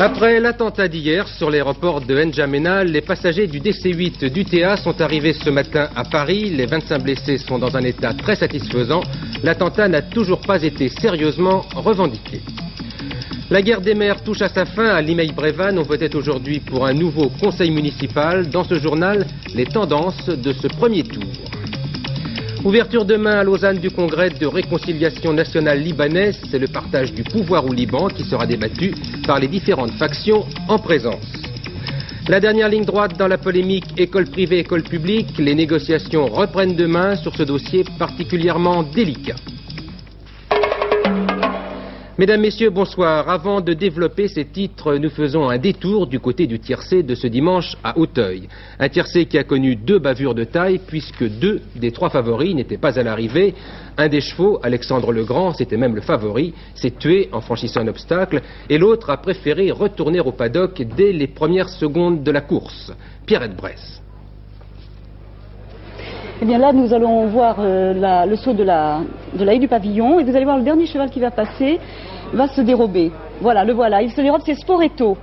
Après l'attentat d'hier sur l'aéroport de N'Djamena, les passagers du DC-8 d'UTA sont arrivés ce matin à Paris. Les 25 blessés sont dans un état très satisfaisant. L'attentat n'a toujours pas été sérieusement revendiqué. La guerre des mers touche à sa fin à Limeil-Brévannes. On votait aujourd'hui pour un nouveau conseil municipal. Dans ce journal, les tendances de ce premier tour. Ouverture demain à Lausanne du congrès de réconciliation nationale libanaise. C'est le partage du pouvoir au Liban qui sera débattu par les différentes factions en présence. La dernière ligne droite dans la polémique école privée, école publique. Les négociations reprennent demain sur ce dossier particulièrement délicat. Mesdames, Messieurs, bonsoir. Avant de développer ces titres, nous faisons un détour du côté du tiercé de ce dimanche à Auteuil. Un tiercé qui a connu 2 bavures de taille puisque 2 des 3 favoris n'étaient pas à l'arrivée. Un des chevaux, Alexandre Legrand, c'était même le favori, s'est tué en franchissant un obstacle et l'autre a préféré retourner au paddock dès les premières secondes de la course. Pierrette Bresse. Eh bien là, nous allons voir le saut de la haie du pavillon et vous allez voir le dernier cheval qui va passer va se dérober. Voilà, le voilà. Il se dérobe, c'est Sporetto.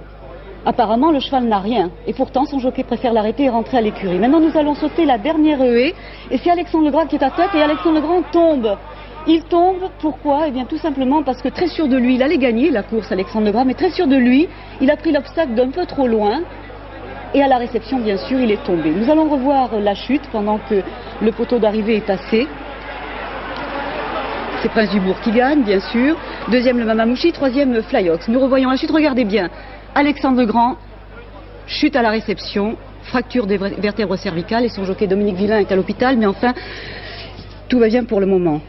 Apparemment, le cheval n'a rien et pourtant son jockey préfère l'arrêter et rentrer à l'écurie. Maintenant, nous allons sauter la dernière haie et c'est Alexandre Legrand qui est à tête et Alexandre Legrand tombe. Il tombe, pourquoi? Eh bien tout simplement parce que très sûr de lui, il allait gagner la course Alexandre Legrand, mais très sûr de lui, il a pris l'obstacle d'un peu trop loin. Et à la réception, bien sûr, il est tombé. Nous allons revoir la chute pendant que le poteau d'arrivée est passé. C'est Prince du Bourg qui gagne, bien sûr. Deuxième, le Mamamouchi. Troisième, Flyox. Nous revoyons la chute. Regardez bien. Alexandre Legrand, chute à la réception, fracture des vertèbres cervicales et son jockey Dominique Villain est à l'hôpital. Mais enfin, tout va bien pour le moment.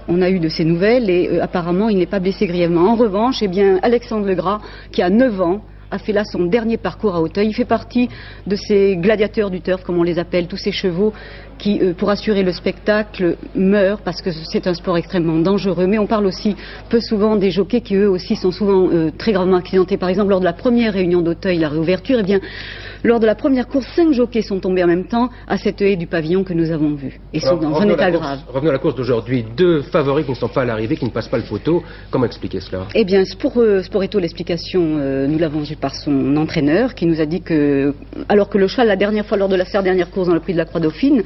On a eu de ces nouvelles et apparemment, il n'est pas blessé grièvement. En revanche, eh bien, Alexandre Legrand, qui a 9 ans, a fait là son dernier parcours à Auteuil. Il fait partie de ces gladiateurs du turf, comme on les appelle, tous ces chevaux qui, pour assurer le spectacle, meurent parce que c'est un sport extrêmement dangereux. Mais on parle aussi peu souvent des jockeys qui, eux aussi, sont souvent très gravement accidentés. Par exemple, lors de la première réunion d'Auteuil, la réouverture, eh bien, lors de la première course, 5 jockeys sont tombés en même temps à cette haie du pavillon que nous avons vue. Et sont dans un état grave. Revenons à la course d'aujourd'hui. 2 favoris qui ne sont pas à l'arrivée, qui ne passent pas le poteau. Comment expliquer cela? Eh bien, pour Sporetto, l'explication, nous l'avons vue par son entraîneur, qui nous a dit que, alors que le cheval, la dernière fois, lors de sa dernière course dans le prix de la Croix-Dauphine,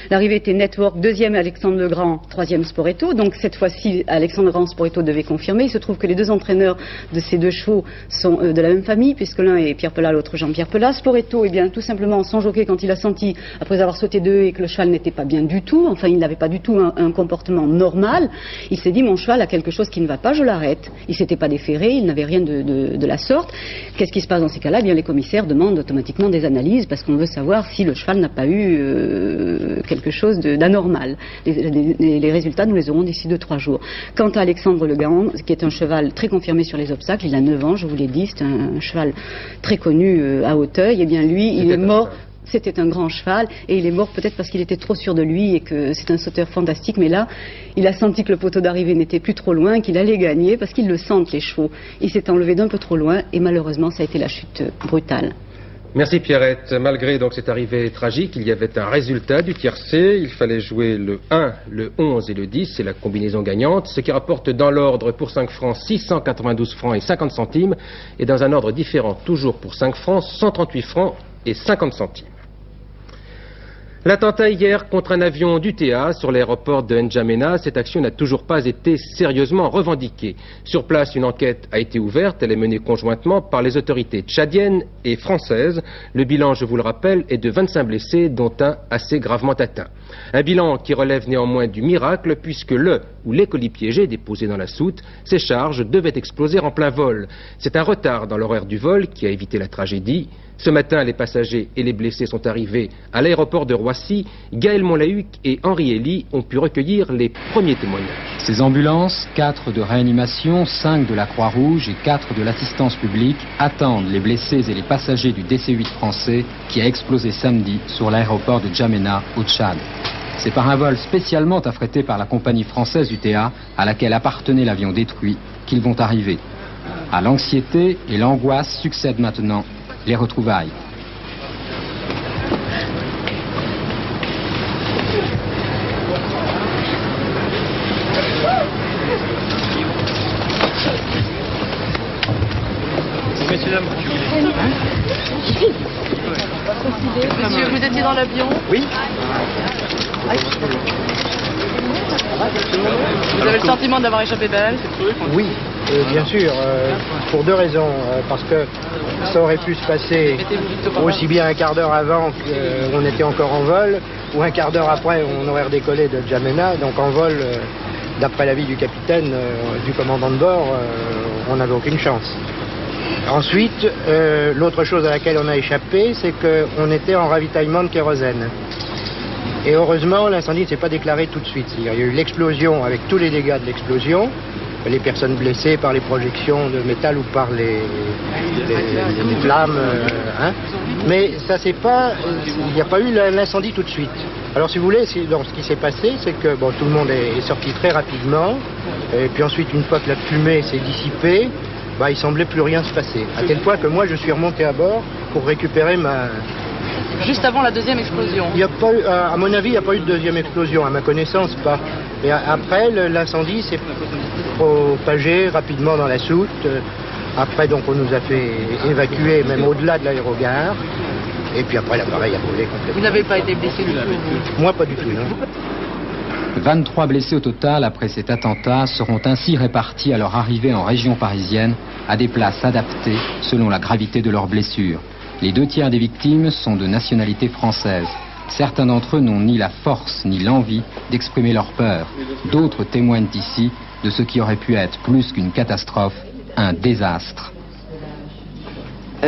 l'arrivée était Network, deuxième Alexandre Legrand, troisième Sporetto. Donc cette fois-ci, Alexandre Legrand, Sporetto devaient confirmer. Il se trouve que les 2 entraîneurs de ces 2 chevaux sont de la même famille, puisque l'un est Pierre Pelat, l'autre Jean-Pierre Pelat. Sporetto, eh bien, tout simplement, son jockey, quand il a senti, après avoir sauté 2 et que le cheval n'était pas bien du tout, enfin, il n'avait pas du tout un comportement normal, il s'est dit, mon cheval a quelque chose qui ne va pas, je l'arrête. Il s'était pas déféré, il n'avait rien de la sorte. Qu'est-ce qui se passe dans ces cas-là? Eh bien, les commissaires demandent automatiquement des analyses parce qu'on veut savoir si le cheval n'a pas eu quelque chose d'anormal. Les résultats, nous les aurons d'ici 2-3 jours. Quant à Alexandre Legrand, qui est un cheval très confirmé sur les obstacles, il a 9 ans, je vous l'ai dit, c'est un cheval très connu à Auteuil, eh bien lui, il est mort. C'était un grand cheval et il est mort peut-être parce qu'il était trop sûr de lui et que c'est un sauteur fantastique. Mais là, il a senti que le poteau d'arrivée n'était plus trop loin, qu'il allait gagner parce qu'ils le sentent, les chevaux. Il s'est enlevé d'un peu trop loin et malheureusement, ça a été la chute brutale. Merci Pierrette. Malgré donc cette arrivée tragique, il y avait un résultat du tiercé. Il fallait jouer le 1, le 11 et le 10. C'est la combinaison gagnante. Ce qui rapporte dans l'ordre pour 5 francs 692 francs et 50 centimes. Et dans un ordre différent, toujours pour 5 francs, 138 francs et 50 centimes. L'attentat hier contre un avion d'UTA sur l'aéroport de N'Djamena, cette action n'a toujours pas été sérieusement revendiquée. Sur place, une enquête a été ouverte. Elle est menée conjointement par les autorités tchadiennes et françaises. Le bilan, je vous le rappelle, est de 25 blessés, dont un assez gravement atteint. Un bilan qui relève néanmoins du miracle, puisque le ou les colis piégés déposés dans la soute, ces charges devaient exploser en plein vol. C'est un retard dans l'horaire du vol qui a évité la tragédie. Ce matin, les passagers et les blessés sont arrivés à l'aéroport de Roissy. Gaël Monlahuc et Henri Elie ont pu recueillir les premiers témoignages. Ces ambulances, 4 de réanimation, 5 de la Croix-Rouge et 4 de l'assistance publique, attendent les blessés et les passagers du DC-8 français qui a explosé samedi sur l'aéroport de N'Djamena au Tchad. C'est par un vol spécialement affrété par la compagnie française UTA, à laquelle appartenait l'avion détruit, qu'ils vont arriver. À l'anxiété et l'angoisse succèdent maintenant les retrouvailles. messieurs, dames, si vous voulez. Monsieur, vous étiez dans l'avion? Oui. Vous avez le sentiment d'avoir échappé belle? Oui, bien sûr, pour deux raisons. Parce que ça aurait pu se passer aussi bien un quart d'heure avant qu'on était encore en vol, ou un quart d'heure après, on aurait redécollé de N'Djamena. Donc en vol, d'après l'avis du capitaine, du commandant de bord, on n'avait aucune chance. Ensuite, l'autre chose à laquelle on a échappé, c'est qu'on était en ravitaillement de kérosène. Et heureusement, l'incendie ne s'est pas déclaré tout de suite. Il y a eu l'explosion avec tous les dégâts de l'explosion, les personnes blessées par les projections de métal ou par les flammes. Mais ça c'est pas, il n'y a pas eu l'incendie tout de suite. Alors si vous voulez, donc, ce qui s'est passé, c'est que bon, tout le monde est sorti très rapidement. Et puis ensuite, une fois que la fumée s'est dissipée, bah, il semblait plus rien se passer. À tel point que moi, je suis remonté à bord pour récupérer ma... Juste avant la deuxième explosion. Il y a pas eu, à mon avis, il n'y a pas eu de deuxième explosion, à ma connaissance, pas. Et après, l'incendie s'est propagé rapidement dans la soute. Après, donc, on nous a fait évacuer, même au-delà de l'aérogare. Et puis après, l'appareil a brûlé complètement. Vous n'avez pas été blessé du tout? Moi, pas du tout, non. 23 blessés au total après cet attentat seront ainsi répartis à leur arrivée en région parisienne à des places adaptées selon la gravité de leurs blessures. Les 2/3 des victimes sont de nationalité française. Certains d'entre eux n'ont ni la force ni l'envie d'exprimer leur peur. D'autres témoignent ici de ce qui aurait pu être plus qu'une catastrophe, un désastre.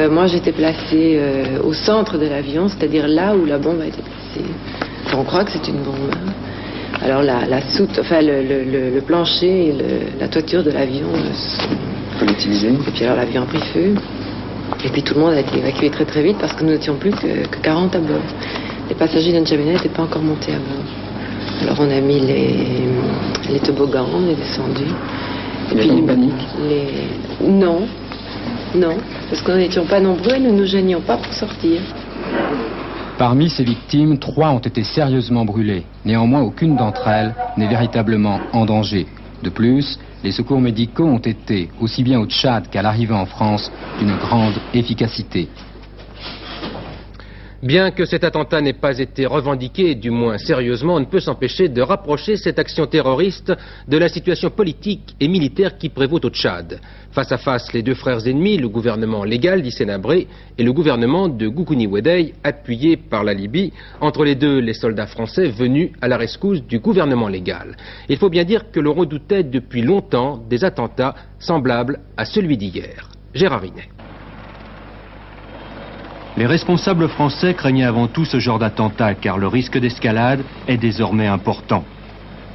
Moi j'étais placée au centre de l'avion, c'est-à-dire là où la bombe a été placée. On croit que c'est une bombe. Alors la soute, enfin le plancher et la toiture de l'avion sont utilisés. Et puis alors l'avion a pris feu. Et puis tout le monde a été évacué très très vite parce que nous n'étions plus que 40 à bord. Les passagers d'N'Djamena n'étaient pas encore montés à bord. Alors on a mis les toboggans, on est descendu. Et puis les paniques. Non, parce que nous n'étions pas nombreux et nous ne nous gênions pas pour sortir. Parmi ces victimes, 3 ont été sérieusement brûlées. Néanmoins, aucune d'entre elles n'est véritablement en danger. De plus, les secours médicaux ont été, aussi bien au Tchad qu'à l'arrivée en France, d'une grande efficacité. Bien que cet attentat n'ait pas été revendiqué, du moins sérieusement, on ne peut s'empêcher de rapprocher cette action terroriste de la situation politique et militaire qui prévaut au Tchad. Face à face, les deux frères ennemis, le gouvernement légal d'Hissène Habré et le gouvernement de Goukouni Ouédéï, appuyé par la Libye, entre les deux, les soldats français venus à la rescousse du gouvernement légal. Il faut bien dire que l'on redoutait depuis longtemps des attentats semblables à celui d'hier. Gérard Rinet. Les responsables français craignaient avant tout ce genre d'attentat car le risque d'escalade est désormais important.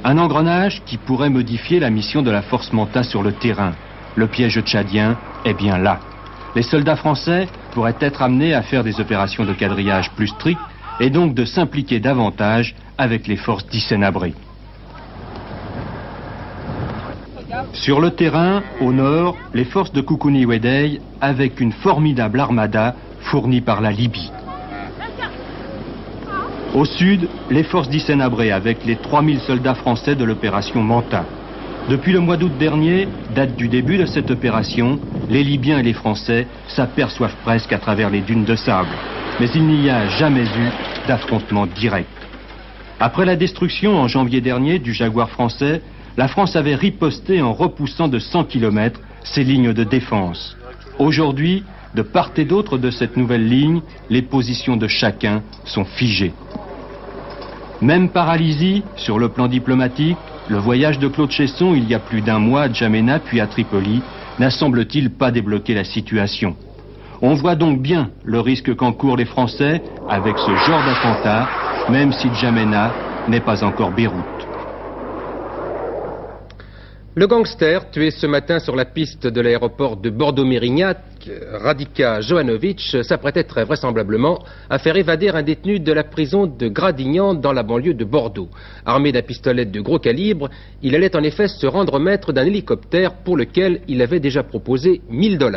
Un engrenage qui pourrait modifier la mission de la force Manta sur le terrain. Le piège tchadien est bien là. Les soldats français pourraient être amenés à faire des opérations de quadrillage plus strictes et donc de s'impliquer davantage avec les forces d'Hissène Habré. Sur le terrain, au nord, les forces de Goukouni Ouédéï avec une formidable armada fournie par la Libye. Au sud, les forces d'Hissène Habré avec les 3000 soldats français de l'opération Manta. Depuis le mois d'août dernier, date du début de cette opération, les Libyens et les Français s'aperçoivent presque à travers les dunes de sable. Mais il n'y a jamais eu d'affrontement direct. Après la destruction en janvier dernier du Jaguar français, la France avait riposté en repoussant de 100 km ses lignes de défense. Aujourd'hui, de part et d'autre de cette nouvelle ligne, les positions de chacun sont figées. Même paralysie sur le plan diplomatique, le voyage de Claude Chesson il y a plus d'un mois à N'Djamena puis à Tripoli n'a semble-t-il pas débloqué la situation. On voit donc bien le risque qu'encourent les Français avec ce genre d'attentat, même si N'Djamena n'est pas encore Beyrouth. Le gangster, tué ce matin sur la piste de l'aéroport de Bordeaux-Mérignac, Radika Johanovic, s'apprêtait très vraisemblablement à faire évader un détenu de la prison de Gradignan dans la banlieue de Bordeaux. Armé d'un pistolet de gros calibre, il allait en effet se rendre maître d'un hélicoptère pour lequel il avait déjà proposé 1000 $.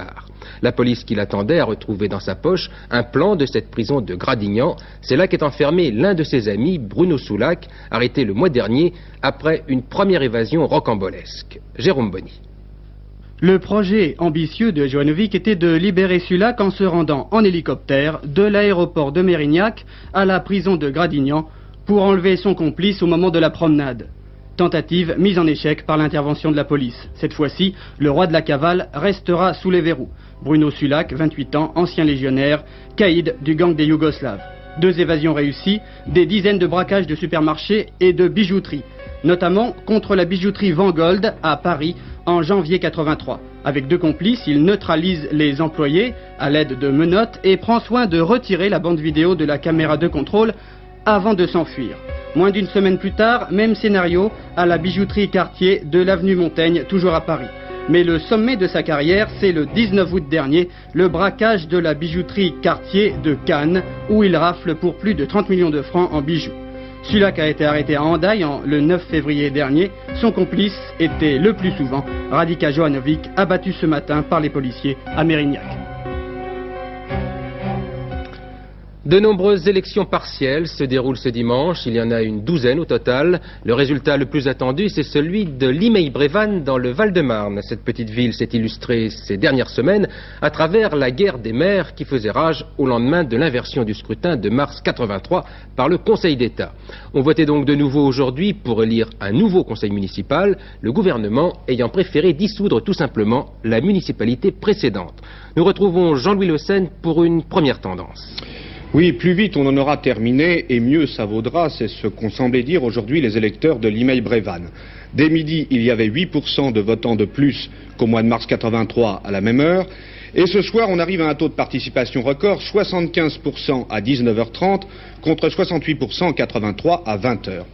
La police qui l'attendait a retrouvé dans sa poche un plan de cette prison de Gradignan. C'est là qu'est enfermé l'un de ses amis, Bruno Soulac, arrêté le mois dernier après une première évasion rocambolesque. Jérôme Bonny. Le projet ambitieux de Jovanovic était de libérer Sulak en se rendant en hélicoptère de l'aéroport de Mérignac à la prison de Gradignan pour enlever son complice au moment de la promenade. Tentative mise en échec par l'intervention de la police. Cette fois-ci, le roi de la cavale restera sous les verrous. Bruno Sulak, 28 ans, ancien légionnaire, caïd du gang des Yougoslaves. 2 évasions réussies, des dizaines de braquages de supermarchés et de bijouteries, notamment contre la bijouterie Van Gold à Paris en janvier 83. Avec 2 complices, il neutralise les employés à l'aide de menottes et prend soin de retirer la bande vidéo de la caméra de contrôle avant de s'enfuir. Moins d'une semaine plus tard, même scénario à la bijouterie Cartier de l'avenue Montaigne, toujours à Paris. Mais le sommet de sa carrière, c'est le 19 août dernier, le braquage de la bijouterie Cartier de Cannes, où il rafle pour plus de 30 millions de francs en bijoux. Sulak a été arrêté à Hendaye le 9 février dernier. Son complice était le plus souvent Radika Jovanovic, abattu ce matin par les policiers à Mérignac. De nombreuses élections partielles se déroulent ce dimanche. Il y en a une douzaine au total. Le résultat le plus attendu, c'est celui de Limeil-Brévannes dans le Val-de-Marne. Cette petite ville s'est illustrée ces dernières semaines à travers la guerre des maires qui faisait rage au lendemain de l'inversion du scrutin de mars 83 par le Conseil d'État. On votait donc de nouveau aujourd'hui pour élire un nouveau conseil municipal, le gouvernement ayant préféré dissoudre tout simplement la municipalité précédente. Nous retrouvons Jean-Louis Le Sen pour une première tendance. Oui, plus vite on en aura terminé et mieux ça vaudra, c'est ce qu'ont semblé dire aujourd'hui les électeurs de Limeil-Brévannes. Dès midi, il y avait 8% de votants de plus qu'au mois de mars 83 à la même heure. Et ce soir, on arrive à un taux de participation record, 75% à 19h30 contre 68% en 83 à 20h.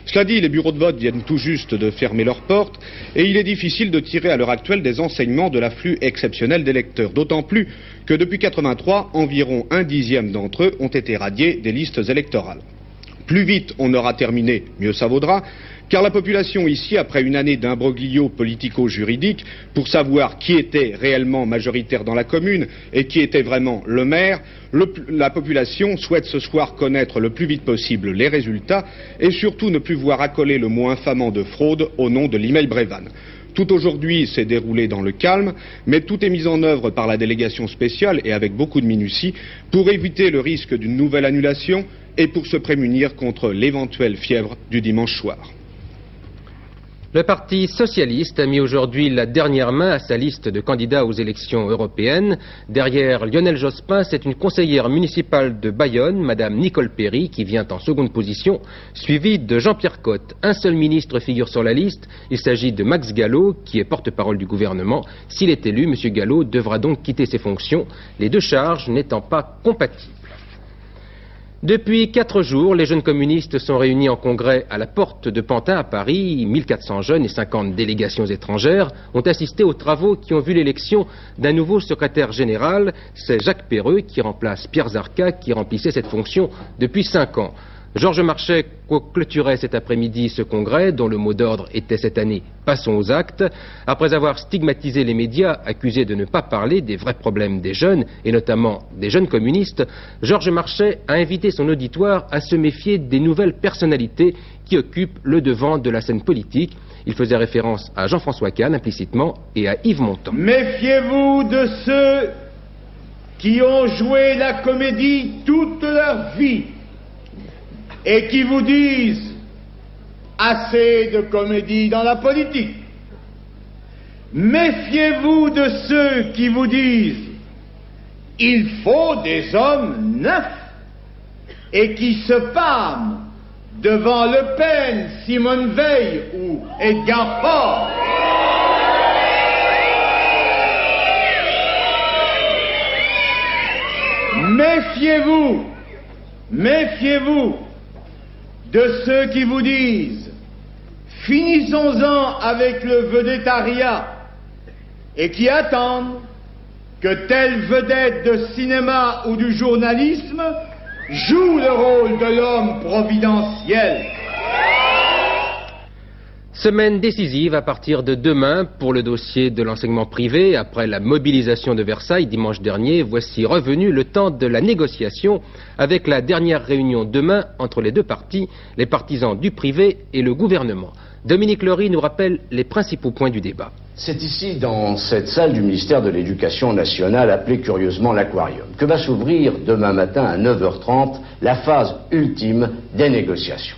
Cela dit, les bureaux de vote viennent tout juste de fermer leurs portes et il est difficile de tirer à l'heure actuelle des enseignements de l'afflux exceptionnel d'électeurs. D'autant plus que depuis 83, environ 1/10 d'entre eux ont été radiés des listes électorales. Plus vite on aura terminé, mieux ça vaudra, car la population ici, après une année d'imbroglio politico-juridique, pour savoir qui était réellement majoritaire dans la commune et qui était vraiment le maire, la population souhaite ce soir connaître le plus vite possible les résultats et surtout ne plus voir accoler le mot infamant de fraude au nom de Limeil-Brévannes. Tout aujourd'hui s'est déroulé dans le calme, mais tout est mis en œuvre par la délégation spéciale et avec beaucoup de minutie pour éviter le risque d'une nouvelle annulation et pour se prémunir contre l'éventuelle fièvre du dimanche soir. Le Parti socialiste a mis aujourd'hui la dernière main à sa liste de candidats aux élections européennes. Derrière Lionel Jospin, c'est une conseillère municipale de Bayonne, Madame Nicole Perry, qui vient en seconde position, suivie de Jean-Pierre Cotte. Un seul ministre figure sur la liste. Il s'agit de Max Gallo, qui est porte-parole du gouvernement. S'il est élu, M. Gallo devra donc quitter ses fonctions, les 2 charges n'étant pas compatibles. Depuis 4 jours, les jeunes communistes sont réunis en congrès à la porte de Pantin à Paris. 1400 jeunes et 50 délégations étrangères ont assisté aux travaux qui ont vu l'élection d'un nouveau secrétaire général. C'est Jacques Perreux qui remplace Pierre Zarka qui remplissait cette fonction depuis 5 ans. Georges Marchais clôturait cet après-midi ce congrès dont le mot d'ordre était cette année « Passons aux actes ». Après avoir stigmatisé les médias accusés de ne pas parler des vrais problèmes des jeunes et notamment des jeunes communistes, Georges Marchais a invité son auditoire à se méfier des nouvelles personnalités qui occupent le devant de la scène politique. Il faisait référence à Jean-François Kahn implicitement et à Yves Montand. Méfiez-vous de ceux qui ont joué la comédie toute leur vie et qui vous disent assez de comédie dans la politique. Méfiez-vous de ceux qui vous disent il faut des hommes neufs et qui se pâment devant Le Pen, Simone Veil ou Edgar Faure. Méfiez-vous, méfiez-vous de ceux qui vous disent finissons-en avec le vedettariat et qui attendent que telle vedette de cinéma ou du journalisme joue le rôle de l'homme providentiel. Semaine décisive à partir de demain pour le dossier de l'enseignement privé. Après la mobilisation de Versailles dimanche dernier, voici revenu le temps de la négociation avec la dernière réunion demain entre les 2 parties, les partisans du privé et le gouvernement. Dominique Lory nous rappelle les principaux points du débat. C'est ici, dans cette salle du ministère de l'Éducation nationale, appelée curieusement l'Aquarium, que va s'ouvrir demain matin à 9h30 la phase ultime des négociations.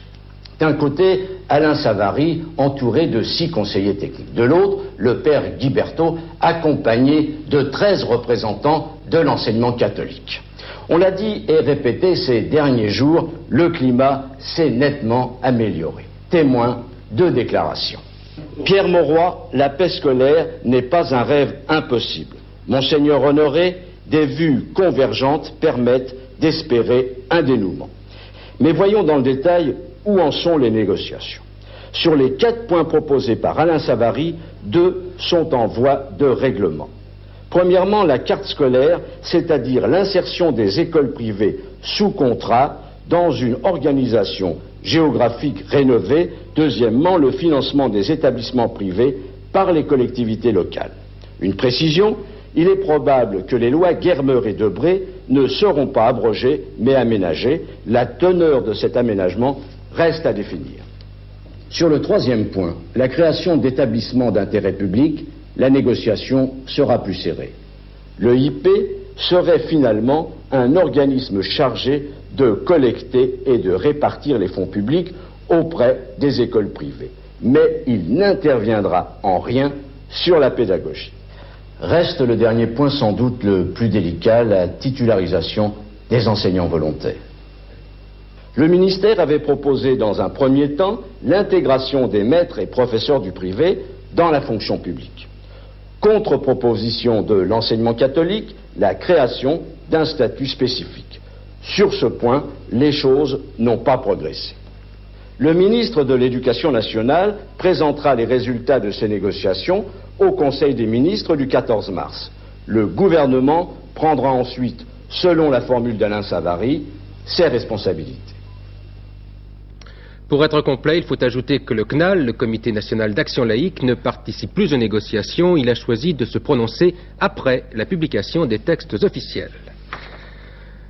D'un côté, Alain Savary, entouré de 6 conseillers techniques. De l'autre, le père Guy Berthaud, accompagné de 13 représentants de l'enseignement catholique. On l'a dit et répété ces derniers jours, le climat s'est nettement amélioré. Témoin de déclarations. Pierre Mauroy, la paix scolaire n'est pas un rêve impossible. Monseigneur Honoré, des vues convergentes permettent d'espérer un dénouement. Mais voyons dans le détail où en sont les négociations. Sur les 4 points proposés par Alain Savary, 2 sont en voie de règlement. Premièrement, la carte scolaire, c'est-à-dire l'insertion des écoles privées sous contrat dans une organisation géographique rénovée. Deuxièmement, le financement des établissements privés par les collectivités locales. Une précision, il est probable que les lois Guermeur et Debré ne seront pas abrogées, mais aménagées. La teneur de cet aménagement reste à définir. Sur le 3e point, la création d'établissements d'intérêt public, la négociation sera plus serrée. Le IP serait finalement un organisme chargé de collecter et de répartir les fonds publics auprès des écoles privées. Mais il n'interviendra en rien sur la pédagogie. Reste le dernier point, sans doute le plus délicat, la titularisation des enseignants volontaires. Le ministère avait proposé dans un premier temps l'intégration des maîtres et professeurs du privé dans la fonction publique. Contre-proposition de l'enseignement catholique, la création d'un statut spécifique. Sur ce point, les choses n'ont pas progressé. Le ministre de l'Éducation nationale présentera les résultats de ces négociations au Conseil des ministres du 14 mars. Le gouvernement prendra ensuite, selon la formule d'Alain Savary, ses responsabilités. Pour être complet, il faut ajouter que le CNAL, le Comité national d'action laïque, ne participe plus aux négociations. Il a choisi de se prononcer après la publication des textes officiels.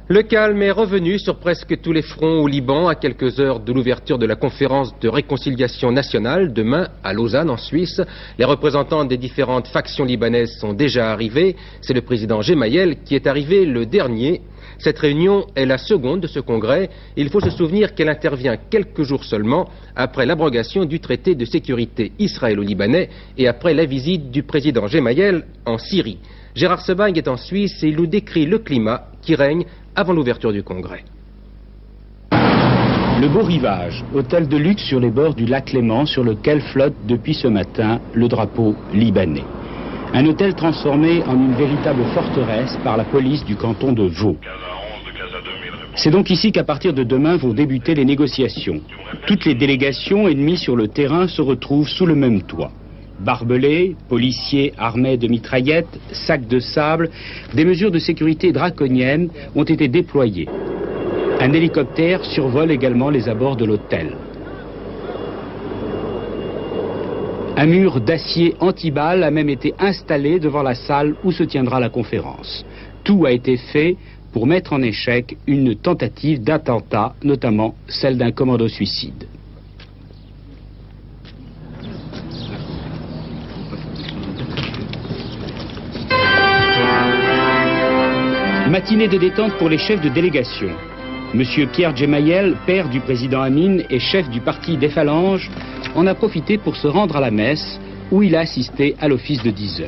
Le calme est revenu sur presque tous les fronts au Liban à quelques heures de l'ouverture de la conférence de réconciliation nationale demain à Lausanne en Suisse. Les représentants des différentes factions libanaises sont déjà arrivés. C'est le président Gemayel qui est arrivé le dernier. Cette réunion est la seconde de ce congrès. Il faut se souvenir qu'elle intervient quelques jours seulement après l'abrogation du traité de sécurité israélo-libanais et après la visite du président Gemayel en Syrie. Gérard Sebag est en Suisse et il nous décrit le climat qui règne avant l'ouverture du congrès. Le Beau Rivage, hôtel de luxe sur les bords du lac Léman sur lequel flotte depuis ce matin le drapeau libanais. Un hôtel transformé en une véritable forteresse par la police du canton de Vaud. C'est donc ici qu'à partir de demain vont débuter les négociations. Toutes les délégations ennemies sur le terrain se retrouvent sous le même toit. Barbelés, policiers armés de mitraillettes, sacs de sable, des mesures de sécurité draconiennes ont été déployées. Un hélicoptère survole également les abords de l'hôtel. Un mur d'acier anti-balles a même été installé devant la salle où se tiendra la conférence. Tout a été fait pour mettre en échec une tentative d'attentat, notamment celle d'un commando suicide. Matinée de détente pour les chefs de délégation. Monsieur Pierre Gemayel, père du président Amin et chef du parti des Phalanges, en a profité pour se rendre à la messe où il a assisté à l'office de 10 heures.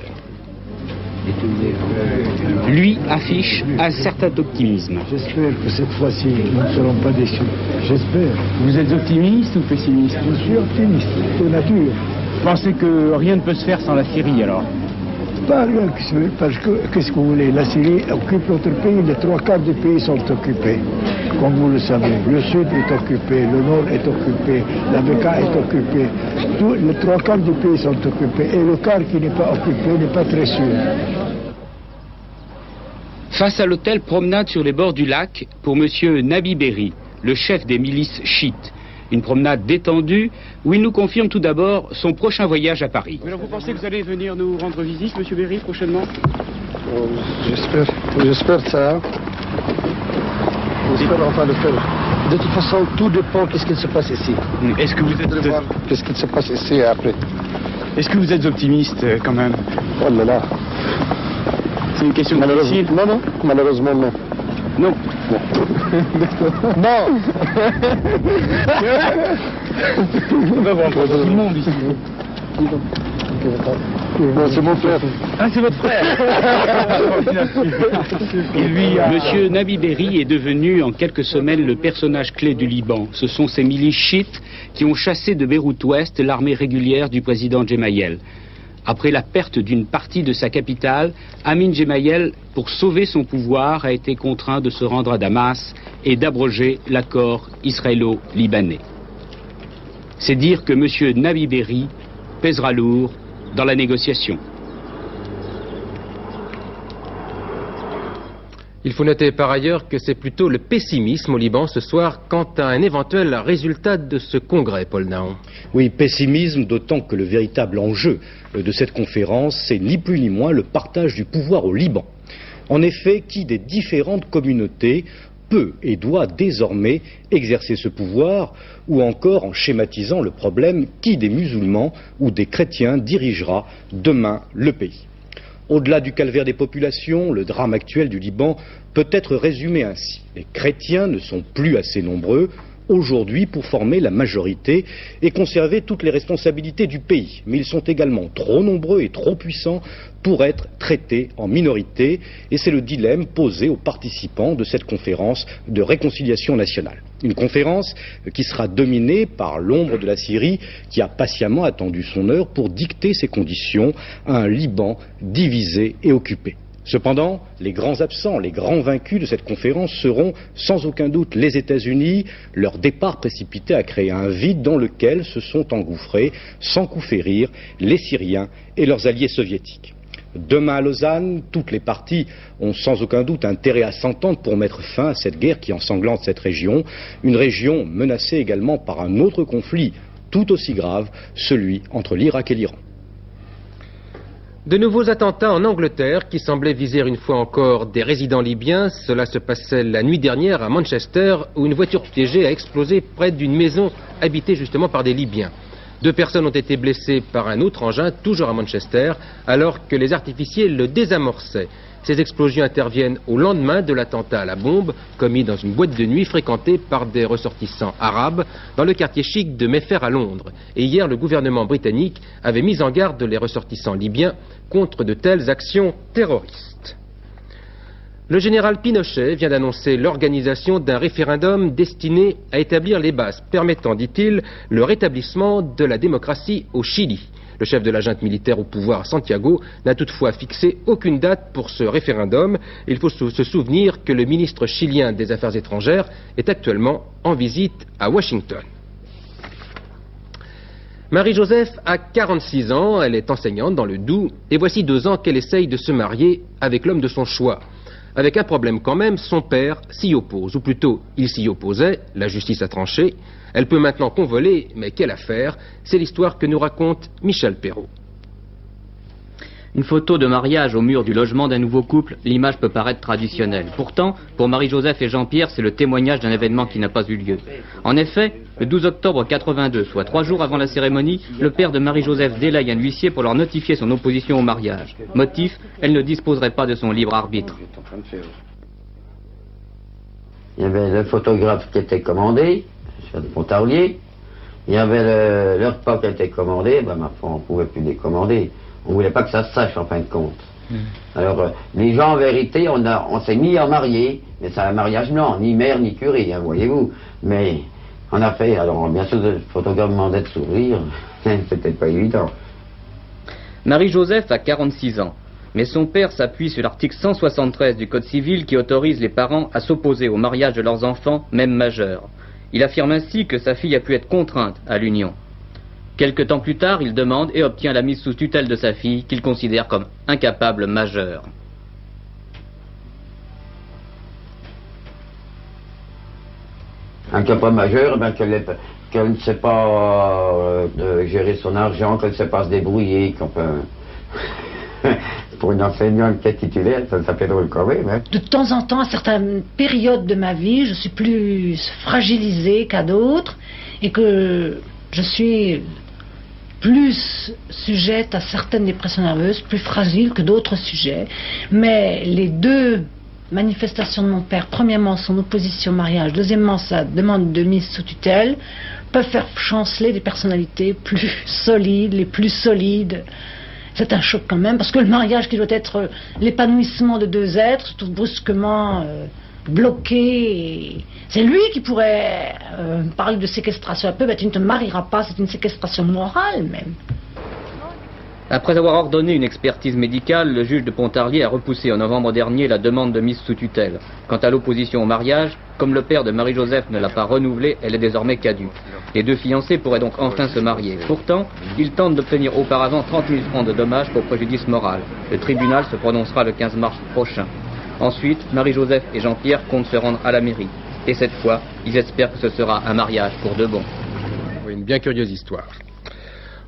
Lui affiche un certain optimisme. J'espère que cette fois-ci, nous ne serons pas déçus. J'espère. Vous êtes optimiste ou pessimiste? Je suis optimiste, de nature. Vous pensez que rien ne peut se faire sans la Syrie alors? Pas rien que ça, parce que, qu'est-ce que vous voulez, la Syrie occupe notre pays, les 3/4 du pays sont occupés, comme vous le savez. Le sud est occupé, le nord est occupé, la Beka est occupée. Les 3/4 du pays sont occupés, et le quart qui n'est pas occupé n'est pas très sûr. Face à l'hôtel, promenade sur les bords du lac pour monsieur Nabi Berri, le chef des milices chiites. Une promenade détendue où il nous confirme tout d'abord son prochain voyage à Paris. Alors vous pensez que vous allez venir nous rendre visite, monsieur Berri, prochainement? J'espère ça. J'espère enfin le faire. De toute façon, tout dépend de ce qu'il se passe ici. Est-ce que vous êtes... Qu'est-ce qu'il se passe ici et après. Est-ce que vous êtes optimiste quand même? Oh là là. C'est une question difficile? Non, non, malheureusement non. Non. Non. On va voir tout le monde ici. C'est mon frère. Ah, c'est votre frère. Monsieur Nabi Berri est devenu en quelques semaines le personnage clé du Liban. Ce sont ces milices chiites qui ont chassé de Beyrouth-Ouest l'armée régulière du président Gemayel. Après la perte d'une partie de sa capitale, Amin Gemayel, pour sauver son pouvoir, a été contraint de se rendre à Damas et d'abroger l'accord israélo-libanais. C'est dire que monsieur Nabi Berri pèsera lourd dans la négociation. Il faut noter par ailleurs que c'est plutôt le pessimisme au Liban ce soir quant à un éventuel résultat de ce congrès, Paul Naon. Oui, pessimisme, d'autant que le véritable enjeu de cette conférence, c'est ni plus ni moins le partage du pouvoir au Liban. En effet, qui des différentes communautés peut et doit désormais exercer ce pouvoir, ou encore, en schématisant le problème, qui des musulmans ou des chrétiens dirigera demain le pays. Au-delà du calvaire des populations, le drame actuel du Liban peut être résumé ainsi. Les chrétiens ne sont plus assez nombreux aujourd'hui pour former la majorité et conserver toutes les responsabilités du pays. Mais ils sont également trop nombreux et trop puissants pour être traités en minorité. Et c'est le dilemme posé aux participants de cette conférence de réconciliation nationale. Une conférence qui sera dominée par l'ombre de la Syrie qui a patiemment attendu son heure pour dicter ses conditions à un Liban divisé et occupé. Cependant, les grands absents, les grands vaincus de cette conférence seront sans aucun doute les États-Unis. Leur départ précipité a créé un vide dans lequel se sont engouffrés, sans coup férir, les Syriens et leurs alliés soviétiques. Demain à Lausanne, toutes les parties ont sans aucun doute intérêt à s'entendre pour mettre fin à cette guerre qui ensanglante cette région, une région menacée également par un autre conflit tout aussi grave, celui entre l'Irak et l'Iran. De nouveaux attentats en Angleterre qui semblaient viser une fois encore des résidents libyens. Cela se passait la nuit dernière à Manchester où une voiture piégée a explosé près d'une maison habitée justement par des Libyens. 2 personnes ont été blessées par un autre engin, toujours à Manchester, alors que les artificiers le désamorçaient. Ces explosions interviennent au lendemain de l'attentat à la bombe, commis dans une boîte de nuit fréquentée par des ressortissants arabes dans le quartier chic de Mayfair à Londres. Et hier, le gouvernement britannique avait mis en garde les ressortissants libyens contre de telles actions terroristes. Le général Pinochet vient d'annoncer l'organisation d'un référendum destiné à établir les bases permettant, dit-il, le rétablissement de la démocratie au Chili. Le chef de la junte militaire au pouvoir, Santiago, n'a toutefois fixé aucune date pour ce référendum. Il faut se souvenir que le ministre chilien des Affaires étrangères est actuellement en visite à Washington. Marie-Joseph a 46 ans, elle est enseignante dans le Doubs, et voici 2 ans qu'elle essaye de se marier avec l'homme de son choix. Avec un problème quand même, son père s'y oppose, ou plutôt il s'y opposait, la justice a tranché. Elle peut maintenant convoler, mais quelle affaire? C'est l'histoire que nous raconte Michel Perrault. Une photo de mariage au mur du logement d'un nouveau couple, l'image peut paraître traditionnelle. Pourtant, pour Marie-Joseph et Jean-Pierre, c'est le témoignage d'un événement qui n'a pas eu lieu. En effet, le 12 octobre 82, soit 3 jours avant la cérémonie, le père de Marie-Joseph délaye un huissier pour leur notifier son opposition au mariage. Motif, elle ne disposerait pas de son libre arbitre. Il y avait le photographe qui était commandé, sur le Pontarlier. Il y avait le repas qui était commandé, ma foi, on ne pouvait plus les commander. On ne voulait pas que ça se sache en fin de compte. Alors, les gens en vérité, on s'est mis à marier, mais c'est un mariage blanc, ni maire ni curé, hein, voyez-vous. Mais on a fait, alors bien sûr, le photographe demandait de sourire, c'était pas évident. Marie-Joseph a 46 ans, mais son père s'appuie sur l'article 173 du Code civil qui autorise les parents à s'opposer au mariage de leurs enfants, même majeurs. Il affirme ainsi que sa fille a pu être contrainte à l'union. Quelque temps plus tard, il demande et obtient la mise sous tutelle de sa fille, qu'il considère comme incapable majeure. Incapable majeure, qu'elle ne sait pas gérer son argent, qu'elle ne sait pas se débrouiller, Pour une enseignante qui est titulaire, ça fait drôle quand même. Hein. De temps en temps, à certaines périodes de ma vie, je suis plus fragilisée qu'à d'autres et que je suis plus sujette à certaines dépressions nerveuses, plus fragile que d'autres sujets. Mais les deux manifestations de mon père, premièrement son opposition au mariage, deuxièmement sa demande de mise sous tutelle, peuvent faire chanceler des personnalités plus solides, les plus solides. C'est un choc quand même, parce que le mariage qui doit être l'épanouissement de deux êtres, tout brusquement bloqué. C'est lui qui pourrait parler de séquestration un peu, mais tu ne te marieras pas, c'est une séquestration morale même. Après avoir ordonné une expertise médicale, le juge de Pontarlier a repoussé en novembre dernier la demande de mise sous tutelle. Quant à l'opposition au mariage, comme le père de Marie-Joseph ne l'a pas renouvelée, elle est désormais caduque. Les deux fiancés pourraient donc enfin se marier. Pourtant, ils tentent d'obtenir auparavant 30 000 francs de dommages pour préjudice moral. Le tribunal se prononcera le 15 mars prochain. Ensuite, Marie-Joseph et Jean-Pierre comptent se rendre à la mairie. Et cette fois, ils espèrent que ce sera un mariage pour de bon. Oui, une bien curieuse histoire.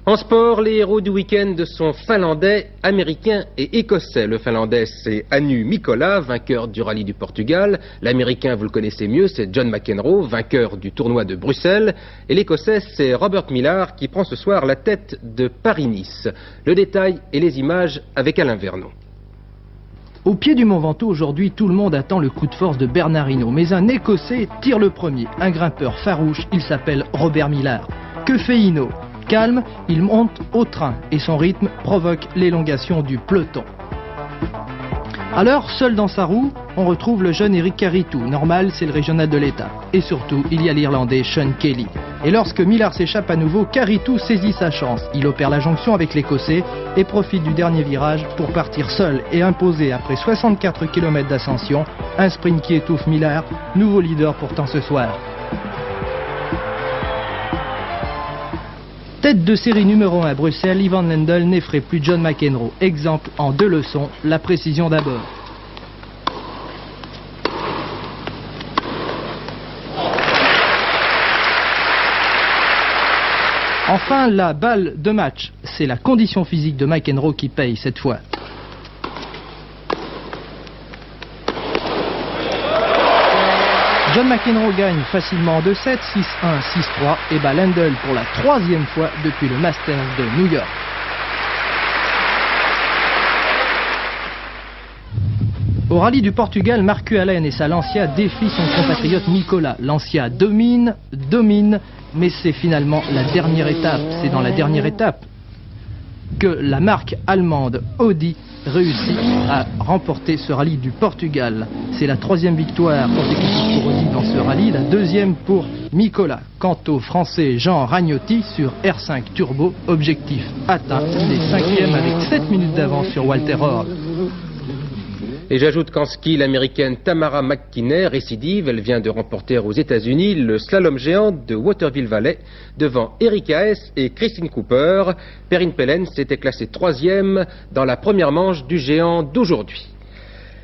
En sport, les héros du week-end sont finlandais, américains et écossais. Le finlandais, c'est Anu Mikkola, vainqueur du rallye du Portugal. L'américain, vous le connaissez mieux, c'est John McEnroe, vainqueur du tournoi de Bruxelles. Et l'écossais, c'est Robert Millar, qui prend ce soir la tête de Paris-Nice. Le détail et les images avec Alain Vernon. Au pied du Mont Ventoux, aujourd'hui, tout le monde attend le coup de force de Bernard Hinault. Mais un Écossais tire le premier, un grimpeur farouche, il s'appelle Robert Millar. Que fait Hinault ? Calme, il monte au train et son rythme provoque l'élongation du peloton. Alors, seul dans sa roue, on retrouve le jeune Eric Caritou. Normal, c'est le régional de l'État. Et surtout, il y a l'Irlandais Sean Kelly. Et lorsque Millar s'échappe à nouveau, Caritou saisit sa chance. Il opère la jonction avec l'Écossais et profite du dernier virage pour partir seul et imposer après 64 km d'ascension un sprint qui étouffe Millar, nouveau leader pourtant ce soir. Tête de série numéro 1 à Bruxelles, Ivan Lendl n'effraie plus John McEnroe. Exemple en 2 leçons, la précision d'abord. Enfin, la balle de match. C'est la condition physique de McEnroe qui paye cette fois. John McEnroe gagne facilement en 2-7, 6-1, 6-3 et bat Lendl pour la 3e fois depuis le Masters de New York. Au rallye du Portugal, Marcu Allen et sa Lancia défient son compatriote Mikkola. Lancia domine, mais c'est finalement la dernière étape. C'est dans la dernière étape que la marque allemande Audi réussit à remporter ce rallye du Portugal. C'est la 3e victoire consécutive pour Audi dans ce rallye, la 2e pour Mikkola. Quant au français Jean Ragnotti sur R5 Turbo, objectif atteint, il est 5e avec 7 minutes d'avance sur Walter Orr. Et j'ajoute qu'en ski, l'américaine Tamara McKinney récidive. Elle vient de remporter aux États-Unis le slalom géant de Waterville Valley devant Erika Hess et Christine Cooper. Perrine Pellens s'était classée 3e dans la première manche du géant d'aujourd'hui.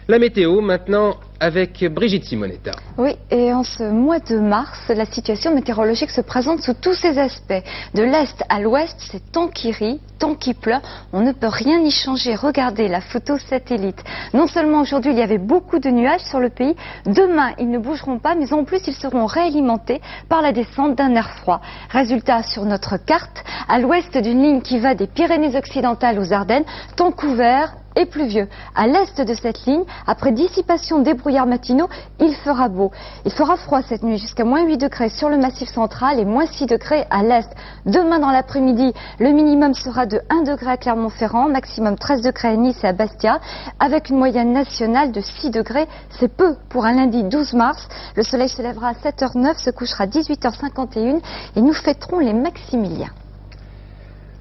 La météo maintenant avec Brigitte Simonetta. Oui, et en ce mois de mars, la situation météorologique se présente sous tous ses aspects. De l'est à l'ouest, c'est tant qui rit, tant qui pleut, on ne peut rien y changer. Regardez la photo satellite. Non seulement aujourd'hui il y avait beaucoup de nuages sur le pays, demain ils ne bougeront pas, mais en plus ils seront réalimentés par la descente d'un air froid. Résultat sur notre carte, à l'ouest d'une ligne qui va des Pyrénées-Occidentales aux Ardennes, temps couvert et pluvieux. À l'est de cette ligne, après dissipation des brouillards matinaux, il fera beau. Il fera froid cette nuit, jusqu'à moins 8 degrés sur le massif central et moins 6 degrés à l'est. Demain dans l'après-midi, le minimum sera de 1 degré à Clermont-Ferrand, maximum 13 degrés à Nice et à Bastia, avec une moyenne nationale de 6 degrés. C'est peu pour un lundi 12 mars. Le soleil se lèvera à 7h09, se couchera à 18h51 et nous fêterons les Maximiliens.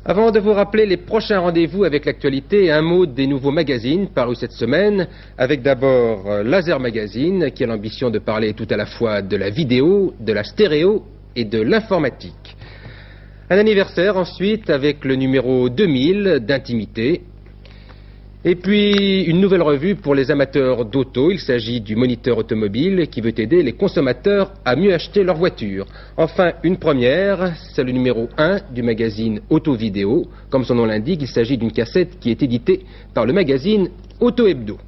Avant de vous rappeler les prochains rendez-vous avec l'actualité, un mot des nouveaux magazines parus cette semaine, avec d'abord Laser Magazine, qui a l'ambition de parler tout à la fois de la vidéo, de la stéréo et de l'informatique. Un anniversaire ensuite avec le numéro 2000 d'Intimité. Et puis, une nouvelle revue pour les amateurs d'auto. Il s'agit du Moniteur automobile qui veut aider les consommateurs à mieux acheter leur voiture. Enfin, une première, c'est le numéro 1 du magazine Auto Vidéo. Comme son nom l'indique, il s'agit d'une cassette qui est éditée par le magazine Auto Hebdo.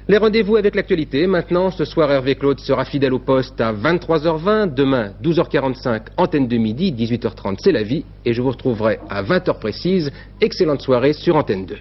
Les rendez-vous avec l'actualité. Maintenant, ce soir, Hervé Claude sera fidèle au poste à 23h20. Demain, 12h45, antenne de midi, 18h30, c'est la vie. Et je vous retrouverai à 20h précise. Excellente soirée sur Antenne 2.